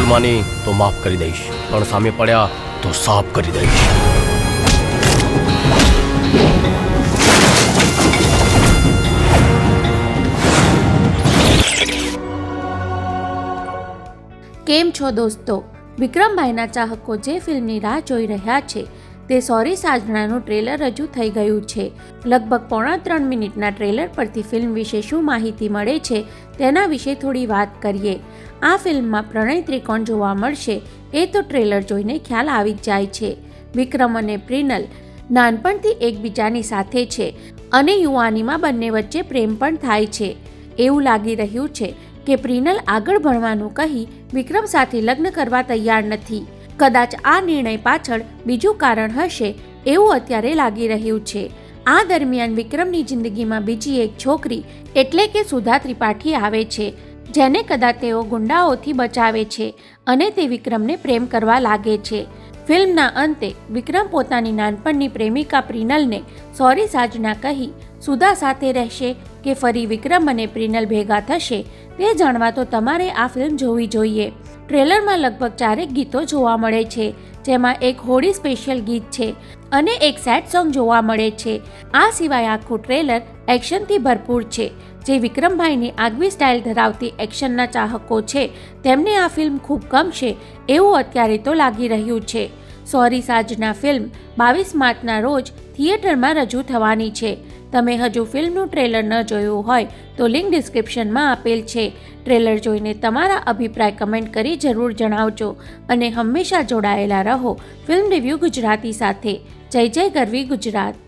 ભૂલ માની તો માફ કરી દઈશ, પણ સામે પડ્યા તો સાફ કરી દઈશ. કેમ છો દોસ્તો? વિક્રમભાઈના ચાહકો જે ફિલ્મની રાહ જોઈ રહ્યા છે તે સોરી સાજણાનું ટ્રેલર રજૂ થઈ ગયું છે. લગભગ 3.5 મિનિટના ટ્રેલર પરથી ફિલ્મ વિશે શું માહિતી મળે છે તેના વિશે થોડી વાત કરીએ. આ ફિલ્મમાં પ્રણય ત્રિકોણ જોવા મળશે એ તો ટ્રેલર જોઈને ખ્યાલ આવી જ જાય છે. વિક્રમ અને પ્રિનલ નાનપણથી એકબીજાની સાથે છે અને યુવાનીમાં બંને વચ્ચે પ્રેમ પણ થાય છે. એવું લાગી રહ્યું છે કે પ્રિનલ આગળ ભણવાનું કહી વિક્રમ સાથે લગ્ન કરવા તૈયાર નથી. કદાચ આ નિર્ણય પાછળ બીજું કારણ હશે એવું અત્યારે લાગી રહ્યું છે. આ દરમિયાન વિક્રમની જિંદગીમાં બીજી એક છોકરી એટલે કે સુધા ત્રિપાઠી આવે છે, જેને કદાચ તેઓ ગુંડાઓથી બચાવે છે અને તે વિક્રમને પ્રેમ કરવા લાગે છે. ફિલ્મના અંતે વિક્રમ પોતાની નાનપણની પ્રેમિકા પ્રિનલને સોરી સાજના કહી સુધા સાથે રહેશે કે ફરી વિક્રમ અને પ્રિનલ ભેગા થશે તે જાણવા તો તમારે આ ફિલ્મ જોવી જોઈએ. ટ્રેલરમાં લગભગ 4 ગીતો જોવા મળે છે, જેમાં એક હોળી સ્પેશિયલ ગીત છે અને એક સેડ સોંગ જોવા મળે છે. આ સિવાય આખું ટ્રેલર એક્શનથી ભરપૂર છે. જે વિક્રમભાઈની આગવી સ્ટાઇલ ધરાવતી એક્શનના ચાહકો છે તેમને આ ફિલ્મ ખૂબ ગમશે એવું અત્યારે તો લાગી રહ્યું છે. સોરી સાજના ફિલ્મ 22 માર્ચના રોજ થિયેટરમાં રજૂ થવાની છે. તમે હજુ ફિલ્મનું ટ્રેલર ન જોયું હોય તો લિંક ડિસ્ક્રિપ્શનમાં આપેલ છે. ટ્રેલર જોઈને તમારા અભિપ્રાય કમેન્ટ કરી જરૂર જણાવજો અને હંમેશા જોડાયેલા રહો ફિલ્મ રિવ્યૂ ગુજરાતી સાથે. જય જય ગરવી ગુજરાત.